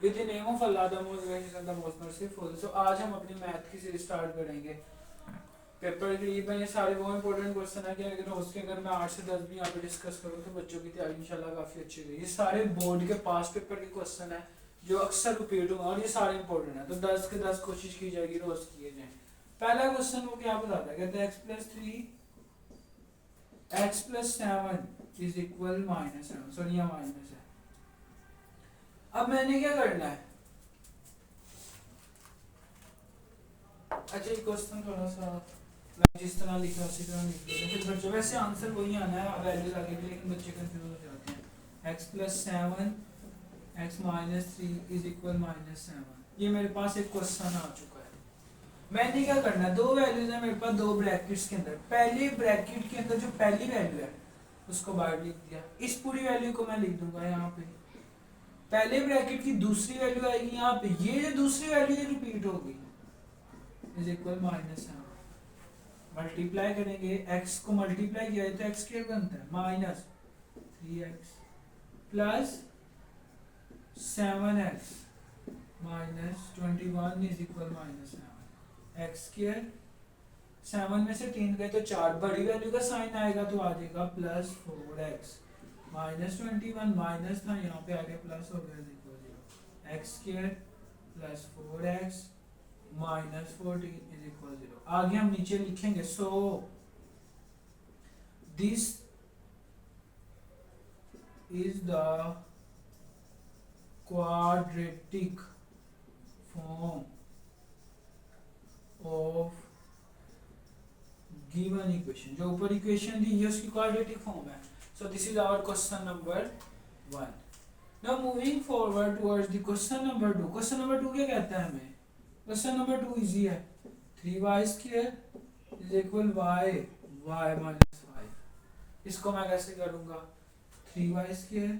With the name of Allah the most gracious and the most merciful. So आज हम अपनी math की series start करेंगे। Paper करीबन ये सारे वो इंपॉर्टेंट क्वेश्चन है कि अगर उसके अगर मैं 8 से 10 भी यहाँ पे डिस्कस करूँ तो बच्चों की तैयारी इंशाल्लाह काफ़ी अच्छी रही। ये सारे बोर्ड के पास पेपर के क्वेश्चन है जो अक्सर रिपीट होंगे और ये सारे इंपॉर्टेंट है, तो 10 के 10 कोशिश की जाएगी रोज किए जाए। पहला क्वेश्चन वो क्या बताता है, कहते हैं x+3 x+7 is equal -7। Sorry यहाँ माइनस है। अब मैंने क्या करना है, अच्छा ये क्वेश्चन थोड़ा सा मैं जिस तरह लिखा उसी तरह लिख लेते हैं, फिर बच्चों वैसे आंसर वही आना है वैल्यूज आगे भी, लेकिन बच्चे कंफ्यूज हो जाते हैं। x+7 x-3 is equal -7। ये मेरे पास एक क्वेश्चन आ चुका है। मैंने क्या करना है, दो वैल्यूज है मेरे पास दो ब्रैकेट्स के अंदर। पहले ब्रैकेट के अंदर जो पहली वैल्यू है उसको बाहर लिख दिया, इस पूरी वैल्यू को मैं लिख दूंगा यहाँ पे। पहले ब्रैकेट की दूसरी वैल्यू आएगी यहाँ पे, ये जो दूसरी वैल्यू रिपीट होगी इज इक्वल -7। मल्टीप्लाई करेंगे, x को मल्टीप्लाई किया तो एक्स क्या बनता है -3x plus 7x -21 is equal -7 x square. 7 में से 3 गए तो 4, बड़ी वैल्यू का साइन आएगा तो आ जाएगा +4x -21 माइनस था यहाँ पे आगे प्लस हो गया equal 0 x square plus 4x -14 is equal 0। आगे हम नीचे लिखेंगे सो this is the quadratic form of given equation। जो ऊपर इक्वेशन दी है उसकी क्वाड्रेटिक फॉर्म है। So this is our question number 1। Now moving forward towards the question number 2। Question number 2 क्या कहता है हमें, क्वेश्चन नंबर 2 इजी है। 3y square is equal y -5। इसको मैं कैसे करूंगा, 3y square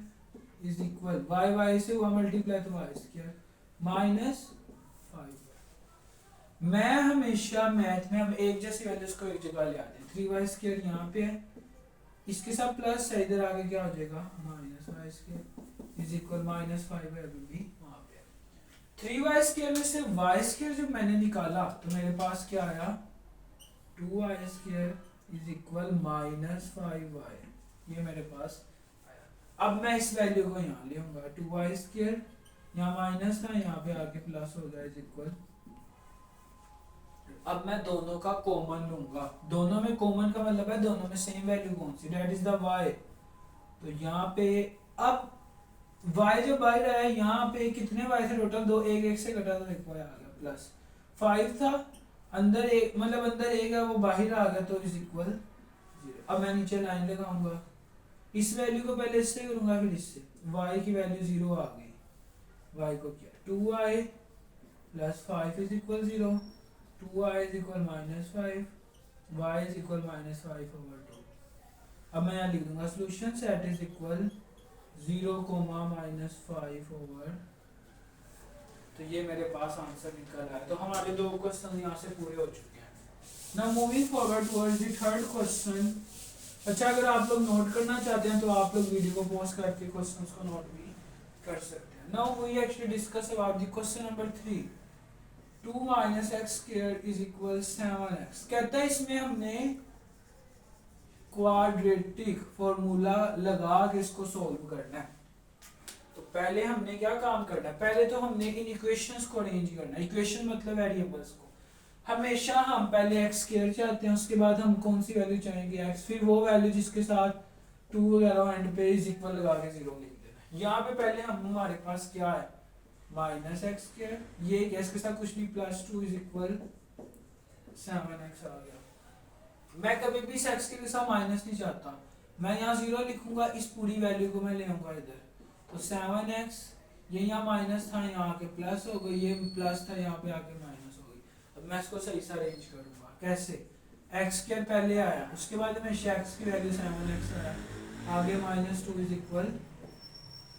is equal y से हुआ मल्टीप्लाई तो y स्क्वायर -5। मैं हमेशा मैथ में हम एक जैसी वैल्यूज को एक जगह ले आते हैं। 3y स्क्वायर यहाँ पे है, इसके साथ प्लस है, इधर आगे क्या हो जाएगा -y स्क्वायर इज इक्वल -5 है अभी भी वहाँ पे। 3y स्क्वायर में से y स्क्वायर जब मैंने निकाला तो मेरे पास क्या आया 2y square is equal -5y। ये मेरे पास आया। अब मैं इस वैल्यू को यहाँ ले आऊंगा 2y स्क्वायर, यहाँ माइनस था यहाँ पे आके प्लस हो गया इज इक्वल। अब मैं दोनों का कॉमन लूंगा, दोनों में कॉमन का मतलब है दोनों में सेम वैल्यू कौन सी, दैट इज द y। तो यहाँ पे अब y जो बाहर आया यहाँ पे कितने y थे टोटल, दो, एक एक से कटा तो एक y आ गया प्लस 5 था, अंदर एक मतलब अंदर एक है वो बाहर आ गया तो इज इक्वल 0। अब मैं नीचे लाइन लगाऊंगा, इस वैल्यू को पहले इससे करूंगा फिर इससे, y की वैल्यू 0 आ गई। y को किया 2y plus 5 is equal 0, 2y is equal -5, y is equal -5/2। अब मैं यहाँ लिख दूंगा सोल्यूशन सेट इज इक्वल 0, -5/। तो ये मेरे पास आंसर निकल आया। तो हमारे दो क्वेश्चन यहाँ से पूरे हो चुके हैं। Now moving forward towards the third question. अच्छा अगर आप लोग नोट करना चाहते हैं तो आप लोग वीडियो को पॉज करके क्वेश्चंस को नोट भी कर सकते हैं। Now we actually discuss about the question number 3। 2 - x square is equal 7x। कहता है इसमें हमने क्वाड्रेटिक फॉर्मूला लगा के इसको सॉल्व करना है। तो पहले हमने क्या काम करना है, पहले तो हमने इन इक्वेशंस को अरेंज करना है। इक्वेशन मतलब वेरिएबल्स को। हमेशा हम पहले x स्क्वायर चाहते हैं, उसके बाद हम कौन सी वैल्यू चाहेंगे x, फिर वो वैल्यू जिसके साथ 2 वगैरह एंड पे इज इक्वल लगा के 0 लिख देना। यहाँ पे पहले हम हमारे पास क्या है -x स्क्वायर, ये इसके साथ कुछ नहीं +2 इज इक्वल 7x आ गया। मैं कभी भी x के साथ माइनस नहीं चाहता, मैं यहाँ 0 लिखूंगा, इस पूरी वैल्यू को मैं ले आऊंगा इधर। तो 7x ये यहाँ माइनस था यहाँ आके प्लस हो गई, ये प्लस था यहाँ पे आके माइनस हो गई। अब मैं इसको सही से अरेंज करूंगा कैसे, x स्क्वायर पहले आया, उसके बाद हमेशा x की वैल्यू 7x आया, आगे -2 इज इक्वल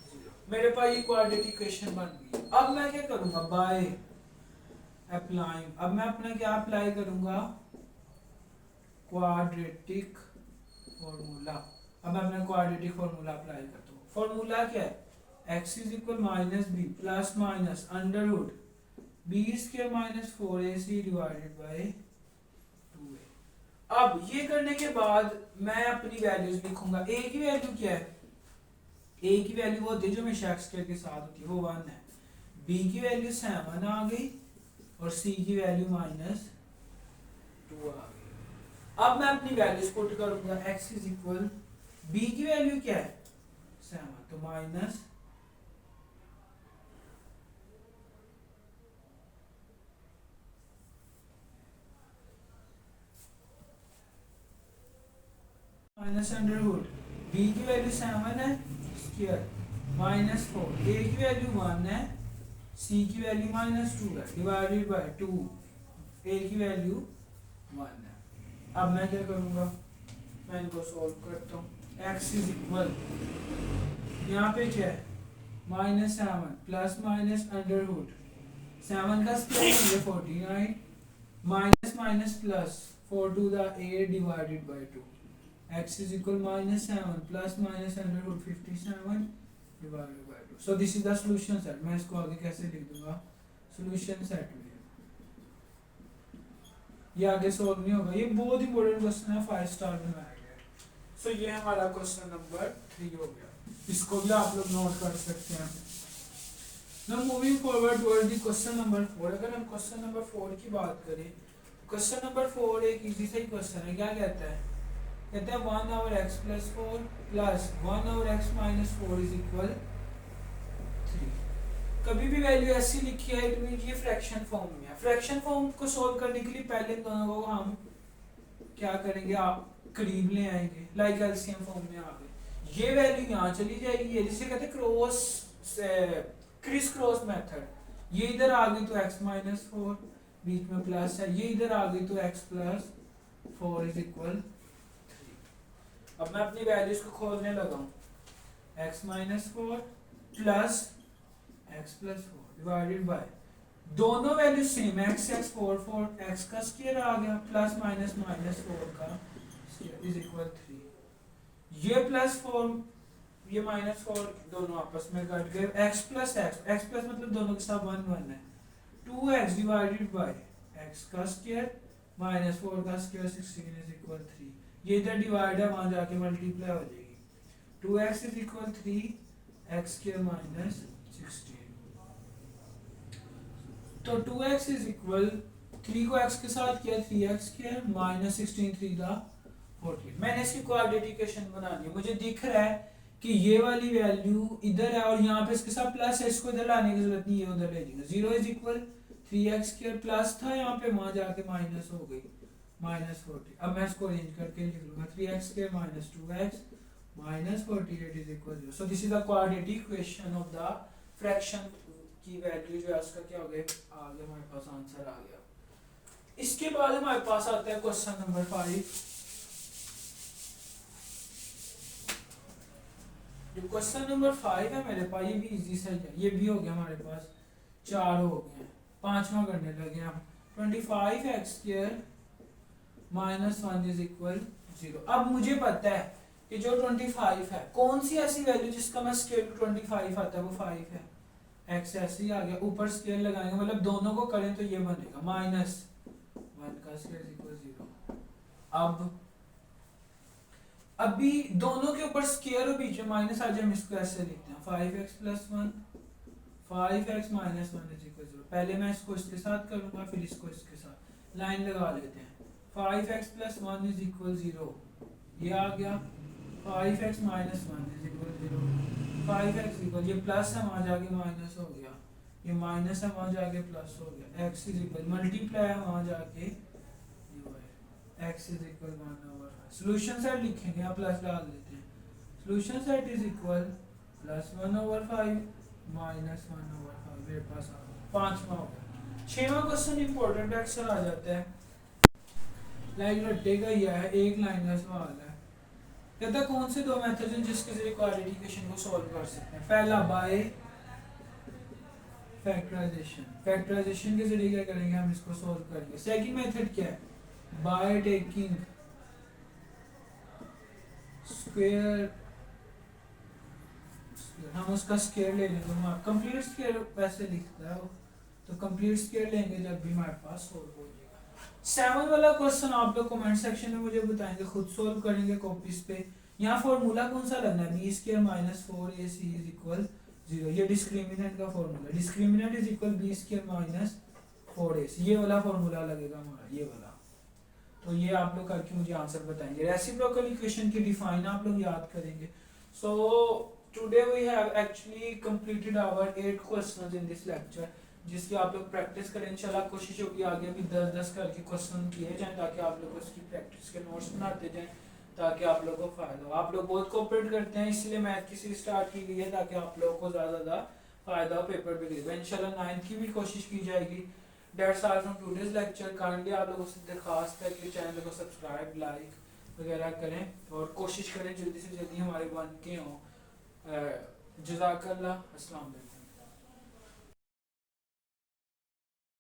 0। मेरे पास ये क्वाड्रेटिक इक्वेशन बन गई। अब मैं क्या करूंगा, बाय अप्लाइंग, अब मैं अपना क्या अप्लाई करूंगा क्वाड्रेटिक फॉर्मूला। अब मैं अपना क्वाड्रेटिक फॉर्मूला अप्लाई करता हूँ। फॉर्मूला क्या है x is equal minus B plus minus under root B square minus 4ac divided by 2a। अब ये करने के बाद मैं अपनी वैल्यूज लिखूंगा। a की वैल्यू क्या है? a की वैल्यू वो होती है जो हमेशा x स्क्वायर के साथ होती है, वो 1 है। b की वैल्यू 7 आ गई और c की वैल्यू माइनस 2 आ गई। अब मैं अपनी वैल्यूज पुट करूंगा। x इज इक्वल b की वैल्यू क्या है? 7, तो माइनस अंडर रूट b की वैल्यू 7 है स्क्वायर माइनस 4, a की वैल्यू 1 है, c की वैल्यू माइनस 2 है डिवाइडेड बाय 2, a की वैल्यू 1 है। अब मैं क्या करूंगा? मैं इनको सॉल्व करता हूँ। x इज इक्वल यहाँ पे क्या है? Minus 7 plus minus under root 7 का स्क्वायर है 49 minus minus plus 4 to the 8 divided by 2। x is equal minus 7 plus minus under root 57 divided by 2. So this is the solution set. मैं इसको आगे कैसे लिख दूंगा? solution set में ये आगे सॉल्व नहीं होगा। ये बहुत इंपॉर्टेंट क्वेश्चन है, 5 स्टार बनाया गया है। सो ये हमारा क्वेश्चन नंबर 3 हो गया। इसको भी आप लोग नोट कर सकते हैं। Now moving forward toward the question number 4। अगर हम क्वेश्चन नंबर 4 की बात करें, क्वेश्चन नंबर 4 एक इजी सा ही क्वेश्चन है। क्या कहता है? कहते हैं 1 over x plus 4 plus 1 over x minus 4 is equal 3। कभी भी वैल्यू ऐसी लिखी है तो ये फ्रैक्शन फॉर्म में है। फ्रैक्शन फॉर्म को सॉल्व करने के लिए पहले इन दोनों को हम क्या करेंगे? आप करीब ले आएंगे, लाइक एलसीएम फॉर्म में आ गए। ये वैल्यू यहाँ चली जाएगी, जिसे कहते हैं क्रॉस क्रिस क्रॉस मेथड। ये इधर आ गई तो x minus 4 बीच में प्लस है, ये इधर आ गई तो x plus 4 is equal। अब मैं अपनी वैल्यूज को खोलने लगा हूँ। x minus 4 plus x plus 4 divided by दोनों वैल्यू सेम है, x 4 x का स्क्वायर आ गया प्लस माइनस माइनस 4 का स्क्वायर इज इक्वल 3। ये प्लस 4 ये माइनस 4 दोनों आपस में कट गए। x प्लस मतलब दोनों के साथ 1 1 है। 2x डिवाइडेड बाय x का स्क्वायर माइनस 4 का स्क्वायर 16 इज इक्वल 3। ये इधर डिवाइड है, वहां जाके मल्टीप्लाई हो जाएगी। 2x is equal 3 x square minus 16। तो 2x इज इक्वल 3 को x के साथ किया 3x स्क्वायर माइनस 16 3 दा 14। मैंने इसकी क्वाड्रेटिक इक्वेशन बना ली। मुझे दिख रहा है कि ये वाली वैल्यू इधर है और यहाँ पे इसके साथ प्लस है, इसको इधर लाने की जरूरत नहीं, ये उधर ले जाएंगे। 0 is equal 3x square plus था यहाँ पे, वहां जाके माइनस हो गई माइनस 40। अब मैं इसको अरेंज करके लिख लूंगा 3x square minus 2x minus 48 is equal 0। So this is the quadratic equation of the fraction की वैल्यू जो है उसका क्या हो गया? आगे हमारे पास आंसर आ गया। इसके बाद हमारे पास आता है क्वेश्चन नंबर 5। जो क्वेश्चन नंबर 5 है मेरे पास, ये भी इजी सा है। ये भी हो गया हमारे पास, 4 हो गए। पांचवा करने लगे हम। 25x square minus 1 is equal 0। अब मुझे पता है कि जो 25 है, कौन सी ऐसी वैल्यू जिसका मैं स्क्वायर 25 आता है वो 5 है। x ऐसे ही आ गया, ऊपर स्क्वायर लगाएंगे मतलब दोनों को करें तो ये बनेगा माइनस 1 का स्क्वायर इज इक्वल 0। अब अभी दोनों के ऊपर स्क्वायर और बीच में माइनस आ जाए, हम इसको ऐसे लिखते हैं 5x plus 1 5x minus 1 is equal 0। पहले मैं इसको इसके साथ करूंगा, फिर इसको इसके साथ लाइन लगा लेते हैं। 5x प्लस 1 इज इक्वल 0, ये आ गया। 5x minus 1 is equal 0। 5x equal, ये प्लस है वहां जाके माइनस हो गया, ये माइनस है वहां जाके प्लस हो गया। x इज इक्वल मल्टीप्लाई है वहां जाके x is equal 1/5। Solution set लिखेंगे, आप प्लस डाल देते हैं। Solution set is equal plus 1/5 minus 1/5। मेरे पास आ गया पांचवा हो गया। छठवां क्वेश्चन इंपॉर्टेंट अक्सर आ जाता है, लाइक रट्टे का ही है, एक लाइन का सवाल है। कहता कौन से दो मेथड हैं जिसके जरिए क्वाड्रेटिक इक्वेशन को सॉल्व कर सकते हैं? पहला बाय फैक्टराइजेशन, फैक्टराइजेशन के जरिए क्या करेंगे हम इसको सॉल्व करेंगे। सेकंड मेथड क्या है? बाय टेकिंग स्क्वायर हम उसका स्केयर ले लेंगे, कंप्लीट स्केयर वैसे लिखता है वो, तो कंप्लीट स्केयर लेंगे जब भी हमारे पास सोल्व हो जाएगा। 7 वाला क्वेश्चन आप लोग कमेंट सेक्शन में मुझे बताएंगे, खुद सोल्व करेंगे कॉपीज पे। यहाँ फॉर्मूला कौन सा लगना है, B square minus 4ac is equal 0, ये डिस्क्रिमिनेंट का फॉर्मूला, discriminant is equal B square minus 4ac, ये वाला फॉर्मूला लगेगा हमारा, ये वाला। तो ये आप लोग करके मुझे आंसर बताएंगे। रेसिप्रोकल इक्वेशन की डिफाइन आप लोग याद करेंगे। So today we have actually completed our 8 questions in this lecture, जिसकी आप लोग प्रैक्टिस करें। इंशाल्लाह कोशिश होगी आगे भी 10-10 करके क्वेश्चन किए जाएं, ताकि आप लोग उसकी प्रैक्टिस के नोट्स बनाते जाएं, ताकि आप लोगों को फायदा हो। आप लोग बहुत कोऑपरेट करते हैं, इसलिए मैथ की सीरीज स्टार्ट की गई है, ताकि आप लोगों को ज़्यादा फायदा हो, पेपर भी देगा। इंशाल्लाह 9th की भी कोशिश की जाएगी। That's all from today's lecture। Kindly आप लोगों से दरखास्त है कि चैनल को सब्सक्राइब लाइक वगैरह करें और कोशिश करें जल्दी से जल्दी हमारे बन के हों। जज़ाकल्लाह, अस्सलाम वालेकुम।